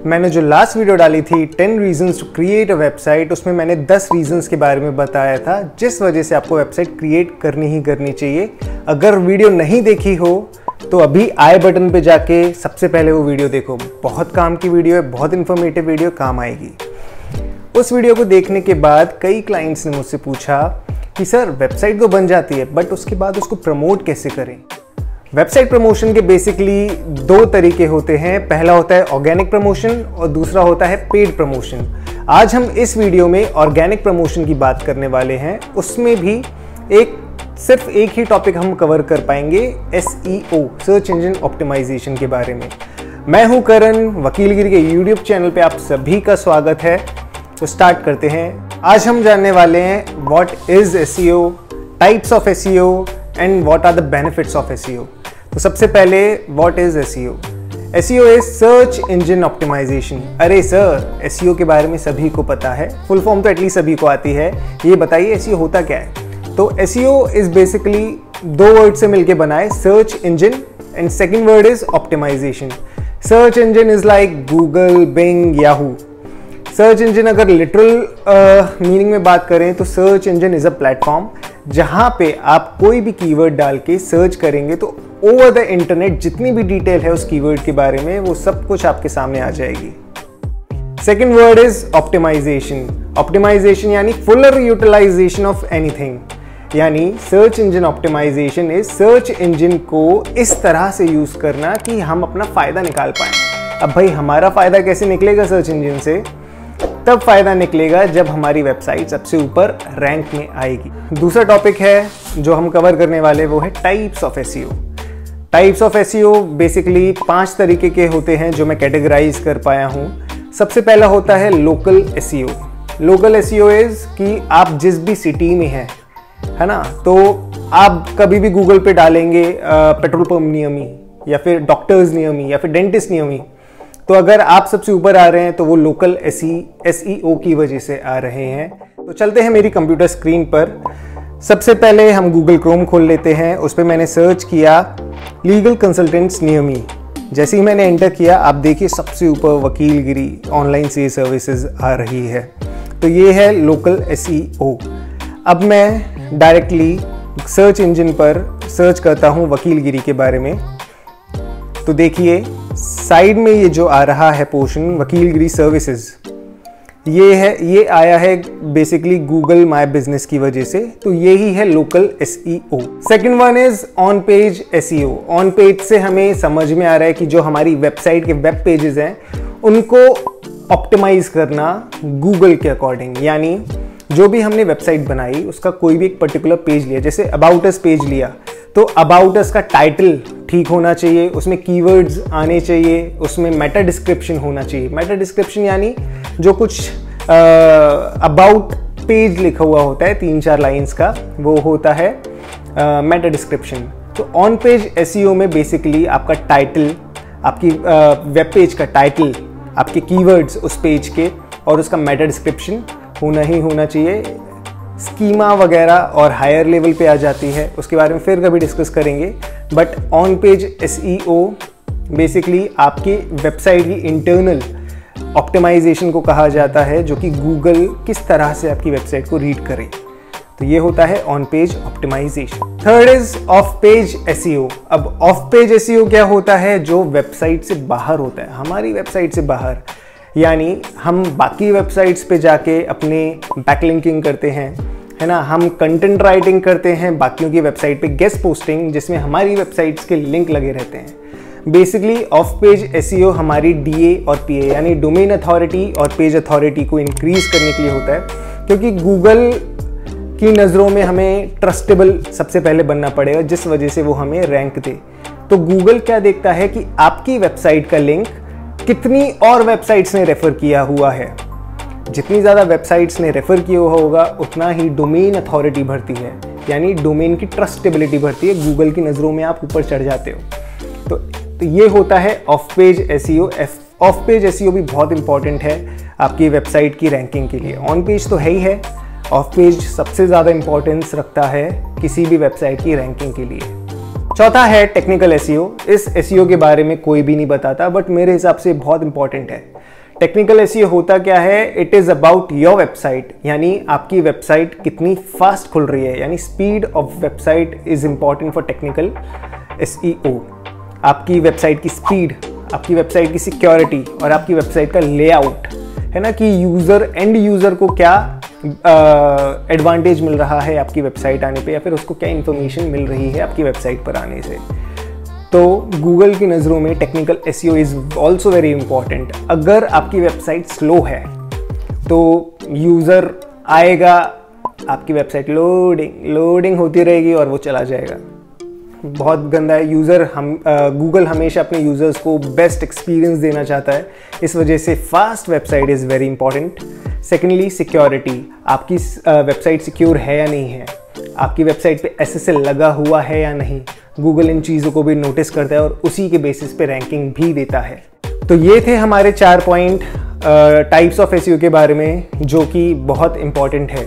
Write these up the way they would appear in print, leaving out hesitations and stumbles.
मैंने जो last video डाली थी 10 reasons to create a website, उसमें मैंने 10 रीजंस के बारे में बताया था जिस वजह से आपको वेबसाइट क्रिएट करनी ही करनी चाहिए। अगर वीडियो नहीं देखी हो तो अभी आई बटन पे जाके सबसे पहले वो वीडियो देखो। बहुत काम की वीडियो है, बहुत इन्फॉर्मेटिव वीडियो, काम आएगी। उस वीडियो को देखने के बाद कई क्लाइंट्स ने मुझसे पूछा कि सर वेबसाइट तो बन जाती है बट उसके बाद उसको प्रमोट कैसे करें। वेबसाइट प्रमोशन के बेसिकली दो तरीके होते हैं। पहला होता है ऑर्गेनिक प्रमोशन और दूसरा होता है पेड प्रमोशन। आज हम इस वीडियो में ऑर्गेनिक प्रमोशन की बात करने वाले हैं। उसमें भी सिर्फ एक ही टॉपिक हम कवर कर पाएंगे, SEO, सर्च इंजन ऑप्टिमाइजेशन के बारे में। मैं हूं करण, वकीलगिरी के YouTube चैनल पे आप सभी का स्वागत है। तो स्टार्ट करते हैं। आज हम जानने वाले हैं what is SEO, types of SEO and what are the benefits of SEO। तो सबसे पहले what is SEO? SEO is search engine optimisation. अरे सर, SEO के बारे में सभी को पता है, फुल फॉर्म तो एटलीस्ट सभी को आती है। ये बताइए SEO होता क्या है? तो SEO इज बेसिकली दो वर्ड से मिलके बना है, search engine and second word is optimisation. Search engine is like Google, Bing, Yahoo. Search engine अगर लिटरल मीनिंग में बात करें तो search engine is a platform जहां पे आप कोई भी कीवर्ड डाल के सर्च करेंगे तो ओवर द इंटरनेट जितनी भी डिटेल है उस कीवर्ड के बारे में वो सब कुछ आपके सामने आ जाएगी। Second word is optimisation. Optimisation यानी फुलर यूटिलाइजेशन ऑफ एनीथिंग। यानी search engine optimisation is search engine को इस तरह से यूज करना कि हम अपना फायदा निकाल पाएं। अब भाई हमारा फायदा कैसे निकलेगा सर्च इंजन से? तब फायदा निकलेगा जब हमारी वेबसाइट सबसे ऊपर रैंक में आएगी। दूसरा टॉपिक है जो हम कवर करने वाले वो है types of SEO। Types of SEO basically 5 तरीके के होते हैं जो मैं कैटेगराइज कर पाया हूँ। सबसे पहला होता है local SEO। Local SEO is कि आप जिस भी सिटी में हैं, है ना, तो आप कभी भी गूगल पे डालेंगे पेट्रोल पंप नियर मी या फिर डॉक्टर्स नियर मी या फिर डेंटिस्ट नियर मी, तो अगर आप सबसे ऊपर आ रहे हैं तो वो लोकल SEO की वजह से आ रहे हैं। तो चलते हैं मेरी कंप्यूटर स्क्रीन पर। सबसे पहले हम गूगल क्रोम खोल लेते हैं। उस पर मैंने सर्च किया लीगल कंसल्टेंट्स नियर मी। जैसे ही मैंने एंटर किया आप देखिए सबसे ऊपर वकीलगिरी ऑनलाइन CA सर्विसेज आ रही है। तो ये है लोकल SEO। अब मैं डायरेक्टली सर्च इंजन पर सर्च करता हूँ वकीलगिरी के बारे में। तो देखिए साइड में ये जो आ रहा है पोर्शन वकीलगिरी सर्विसेज, ये आया है बेसिकली गूगल माय बिजनेस की वजह से। तो ये ही है local SEO। Second one is on page SEO। On page से हमें समझ में आ रहा है कि जो हमारी वेबसाइट के वेब पेजेस हैं उनको ऑप्टिमाइज करना गूगल के अकॉर्डिंग। यानी जो भी हमने वेबसाइट बनाई उसका कोई भी एक पर्टिकुलर पेज लिया, जैसे अबाउट अस पेज लिया, तो अबाउट अस का टाइटल ठीक होना चाहिए, उसमें कीवर्ड्स आने चाहिए, उसमें मेटा डिस्क्रिप्शन होना चाहिए। मेटा डिस्क्रिप्शन यानी जो कुछ अबाउट पेज लिखा हुआ होता है 3-4 लाइंस का, वो होता है मेटा डिस्क्रिप्शन। तो ऑन पेज SEO में बेसिकली आपका टाइटल, आपकी वेब पेज का टाइटल, आपके कीवर्ड्स उस पेज के और उसका मेटा डिस्क्रिप्शन होना ही होना चाहिए। स्कीमा वगैरह और हायर लेवल पे आ जाती है, उसके बारे में फिर कभी डिस्कस करेंगे। But on page SEO basically आपकी वेबसाइट की इंटरनल ऑप्टिमाइजेशन को कहा जाता है, जो कि गूगल किस तरह से आपकी वेबसाइट को रीड करे। तो ये होता है on page optimisation. Third is off page SEO। अब ऑफ पेज SEO क्या होता है? जो वेबसाइट से बाहर होता है, हमारी वेबसाइट से बाहर। यानी हम बाकी वेबसाइट्स पे जाके अपने बैकलिंकिंग करते हैं, है ना, हम कंटेंट राइटिंग करते हैं बाकियों की वेबसाइट पे, गेस्ट पोस्टिंग जिसमें हमारी वेबसाइट्स के लिंक लगे रहते हैं। बेसिकली ऑफ पेज SEO हमारी DA और PA यानी डोमेन अथॉरिटी और पेज अथॉरिटी को इंक्रीज करने के लिए होता है, क्योंकि गूगल की नज़रों में हमें ट्रस्टेबल सबसे पहले बनना पड़ेगा, जिस वजह से वो हमें रैंक दे। तो गूगल क्या देखता है कि आपकी वेबसाइट का लिंक कितनी और वेबसाइट्स ने रेफर किया हुआ है। जितनी ज़्यादा वेबसाइट्स ने रेफर किया हुआ होगा उतना ही डोमेन अथॉरिटी बढ़ती है, यानी डोमेन की ट्रस्टेबिलिटी बढ़ती है। गूगल की नज़रों में आप ऊपर चढ़ जाते हो। तो ये होता है of page SEO। Of page SEO भी बहुत इंपॉर्टेंट है आपकी वेबसाइट की रैंकिंग के लिए। ऑन पेज तो है ही है, ऑफ पेज सबसे ज़्यादा इंपॉर्टेंस रखता है किसी भी वेबसाइट की रैंकिंग के लिए। चौथा है टेक्निकल SEO। इस SEO के बारे में कोई भी नहीं बताता, बट मेरे हिसाब से बहुत इंपॉर्टेंट है। टेक्निकल एसईओ होता क्या है? It is about your website, यानी आपकी वेबसाइट कितनी फास्ट खुल रही है, यानी speed of website is important for technical SEO. आपकी वेबसाइट की स्पीड, आपकी वेबसाइट की सिक्योरिटी और आपकी वेबसाइट का लेआउट, है ना, कि एंड यूज़र को क्या एडवांटेज मिल रहा है आपकी वेबसाइट आने पे, या फिर उसको क्या इन्फॉर्मेशन मिल रही है आपकी वेबसाइट पर आने से। तो गूगल की नज़रों में technical SEO is also very important. अगर आपकी वेबसाइट स्लो है तो यूज़र आएगा, आपकी वेबसाइट लोडिंग होती रहेगी और वो चला जाएगा। बहुत गंदा है। गूगल हमेशा अपने यूज़र्स को बेस्ट एक्सपीरियंस देना चाहता है, इस वजह से fast website is very important. Secondly, security. आपकी वेबसाइट सिक्योर है या नहीं है, आपकी वेबसाइट पे एसएसएल लगा हुआ है या नहीं, गूगल इन चीज़ों को भी नोटिस करता है और उसी के बेसिस पे रैंकिंग भी देता है। तो ये थे हमारे 4 पॉइंट टाइप्स ऑफ एसईओ के बारे में, जो कि बहुत इंपॉर्टेंट है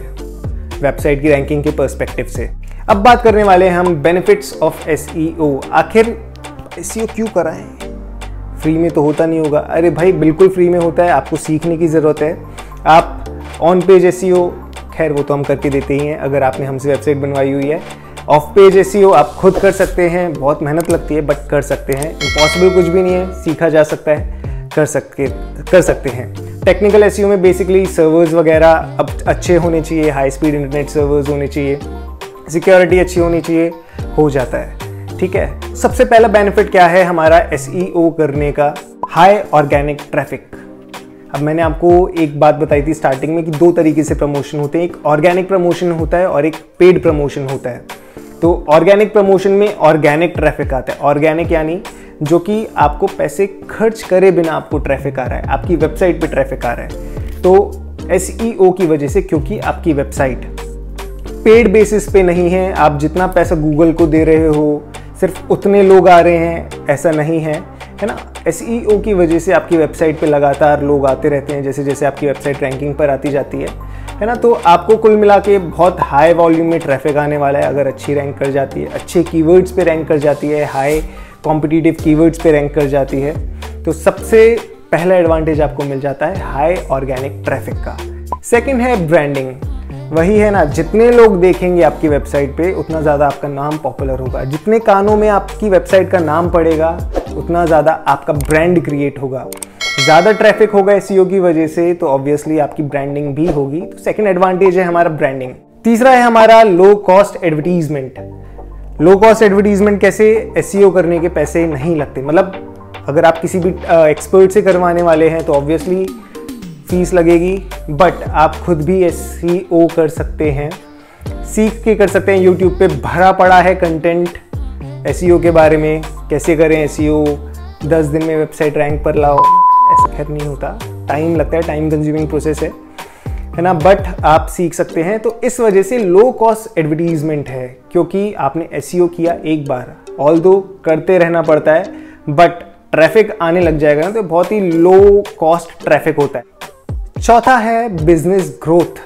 वेबसाइट की रैंकिंग के पर्सपेक्टिव से। अब बात करने वाले हैं हम बेनिफिट्स ऑफ एसईओ। आखिर एसईओ क्यों कराएं? फ्री में तो होता नहीं होगा। अरे भाई, बिल्कुल फ्री में होता है, आपको सीखने की ज़रूरत है। आप ऑन पेज एसईओ, खैर वो तो हम करके देते ही हैं अगर आपने हमसे वेबसाइट बनवाई हुई है। ऑफ पेज एसईओ आप खुद कर सकते हैं, बहुत मेहनत लगती है बट कर सकते हैं। इम्पॉसिबल कुछ भी नहीं है, सीखा जा सकता है, कर सकते हैं। टेक्निकल एसईओ में बेसिकली सर्वर्स वगैरह अब अच्छे होने चाहिए, हाई स्पीड इंटरनेट सर्वर्स होने चाहिए, सिक्योरिटी अच्छी होनी चाहिए, हो जाता है। ठीक है, सबसे पहला बेनिफिट क्या है हमारा एसईओ करने का? High organic traffic. अब मैंने आपको एक बात बताई थी स्टार्टिंग में कि 2 तरीके से प्रमोशन होते हैं, एक ऑर्गेनिक प्रमोशन होता है और एक पेड प्रमोशन होता है। तो ऑर्गेनिक प्रमोशन में ऑर्गेनिक ट्रैफिक आता है। ऑर्गेनिक यानी जो कि आपको पैसे खर्च करे बिना आपको ट्रैफिक आ रहा है, आपकी वेबसाइट पे ट्रैफिक आ रहा है। तो एसईओ की वजह से, क्योंकि आपकी वेबसाइट पेड बेसिस पे नहीं है, आप जितना पैसा गूगल को दे रहे हो सिर्फ उतने लोग आ रहे हैं, ऐसा नहीं है, है ना। एसईओ की वजह से आपकी वेबसाइट पे लगातार लोग आते रहते हैं, जैसे जैसे आपकी वेबसाइट रैंकिंग पर आती जाती है ना। तो आपको कुल मिला के बहुत हाई वॉल्यूम में ट्रैफिक आने वाला है अगर अच्छी रैंक कर जाती है, अच्छे कीवर्ड्स पे रैंक कर जाती है, हाई कॉम्पिटिटिव कीवर्ड्स पे रैंक कर जाती है। तो सबसे पहला एडवांटेज आपको मिल जाता है हाई ऑर्गेनिक ट्रैफिक का। सेकेंड है ब्रांडिंग। वही है ना, जितने लोग देखेंगे आपकी वेबसाइट पे उतना ज़्यादा आपका नाम पॉपुलर होगा। जितने कानों में आपकी वेबसाइट का नाम पड़ेगा उतना ज़्यादा आपका ब्रांड क्रिएट होगा। ज़्यादा ट्रैफिक होगा एसईओ की वजह से तो ऑब्वियसली आपकी ब्रांडिंग भी होगी। तो सेकंड एडवांटेज है हमारा ब्रांडिंग। तीसरा है हमारा low cost advertisement. Low cost advertisement कैसे? एसईओ करने के पैसे नहीं लगते। मतलब अगर आप किसी भी एक्सपर्ट से करवाने वाले हैं तो ऑब्वियसली फीस लगेगी, बट आप खुद भी एसईओ कर सकते हैं, सीख के कर सकते हैं। यूट्यूब पे भरा पड़ा है कंटेंट एसईओ के बारे में, कैसे करें एसईओ, 10 दिन में वेबसाइट रैंक पर लाओ। ऐसा खैर नहीं होता, टाइम लगता है, टाइम कंज्यूमिंग प्रोसेस है ना, बट आप सीख सकते हैं। तो इस वजह से लो कॉस्ट एडवर्टीजमेंट है, क्योंकि आपने एसईओ किया एक बार, ऑल्दो करते रहना पड़ता है, बट ट्रैफिक आने लग जाएगा ना, तो बहुत ही लो कॉस्ट ट्रैफिक होता है। चौथा है बिजनेस ग्रोथ।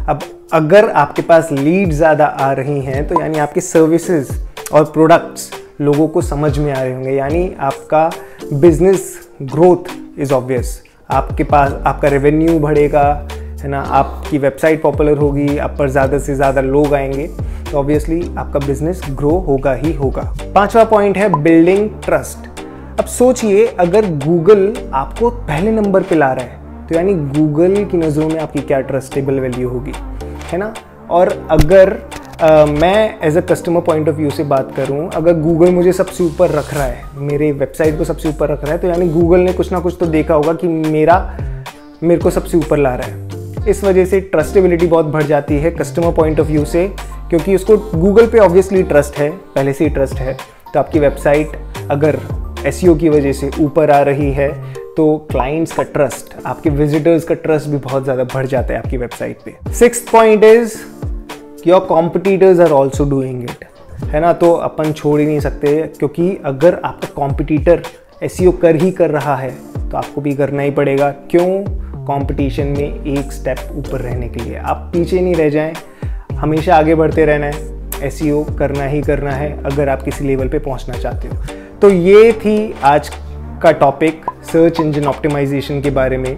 अब अगर आपके पास लीड ज़्यादा आ रही हैं तो यानी आपके सर्विसेज और प्रोडक्ट्स लोगों को समझ में आ रहे होंगे, यानी आपका बिजनेस ग्रोथ इज़ ऑब्वियस। आपके पास आपका रेवेन्यू बढ़ेगा, है ना, आपकी वेबसाइट पॉपुलर होगी, आप पर ज़्यादा से ज़्यादा लोग आएंगे, तो ऑब्वियसली आपका बिजनेस ग्रो होगा ही होगा। 5वां पॉइंट है बिल्डिंग ट्रस्ट। अब सोचिए, अगर गूगल आपको पहले नंबर पे ला रहा है तो यानी गूगल की नज़रों में आपकी क्या ट्रस्टेबल वैल्यू होगी, है ना। और अगर मैं as a customer point of view से बात करूं, अगर गूगल मुझे सबसे ऊपर रख रहा है, मेरे वेबसाइट को सबसे ऊपर रख रहा है, तो यानी गूगल ने कुछ ना कुछ तो देखा होगा कि मेरे को सबसे ऊपर ला रहा है। इस वजह से ट्रस्टेबिलिटी बहुत बढ़ जाती है कस्टमर पॉइंट ऑफ व्यू से, क्योंकि उसको गूगल पे ऑब्वियसली ट्रस्ट है, पहले से ही ट्रस्ट है। तो आपकी वेबसाइट अगर एसईओ की वजह से ऊपर आ रही है तो क्लाइंट्स का ट्रस्ट, आपके विजिटर्स का ट्रस्ट भी बहुत ज़्यादा बढ़ जाता है आपकी वेबसाइट पे। 6th point is your competitors are also doing it, है ना। तो अपन छोड़ ही नहीं सकते, क्योंकि अगर आपका कॉम्पिटिटर एसईओ कर रहा है तो आपको भी करना ही पड़ेगा। क्यों? कंपटीशन में एक स्टेप ऊपर रहने के लिए। आप पीछे नहीं रह जाएं, हमेशा आगे बढ़ते रहना है, एसईओ करना ही करना है अगर आप किसी लेवल पे पहुंचना चाहते हो। तो ये थी आज का टॉपिक सर्च इंजन ऑप्टिमाइजेशन के बारे में।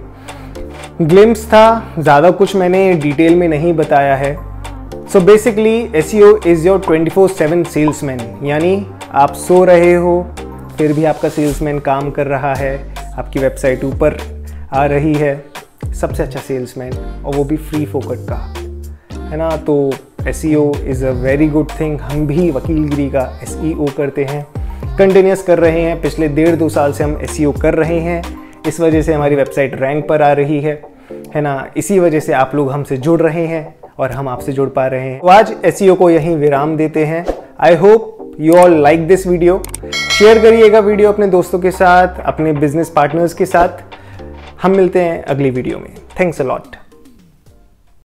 ग्लिम्स था, ज़्यादा कुछ मैंने डिटेल में नहीं बताया है। So basically SEO is your 24/7 salesman, यानी आप सो रहे हो फिर भी आपका सेल्समैन काम कर रहा है, आपकी वेबसाइट ऊपर आ रही है। सबसे अच्छा सेल्समैन, और वो भी फ्री फोकट का, है ना। तो SEO is a very good thing. हम भी वकीलगिरी का SEO करते हैं, कंटिन्यूस कर रहे हैं। पिछले 1.5-2 साल से हम SEO कर रहे हैं। इस वजह से हमारी वेबसाइट रैंक पर आ रही है ना। इसी वजह से आप लोग हमसे जुड़ रहे हैं और हम आपसे जुड़ पा रहे हैं। तो आज SEO को यहीं विराम देते हैं। I hope you all like this video. Share करिएगा वीडियो अपने दोस्तों के साथ, अपने बिजनेस पार्टनर्स के साथ। हम मिलते हैं अगली वीडियो में। Thanks a lot.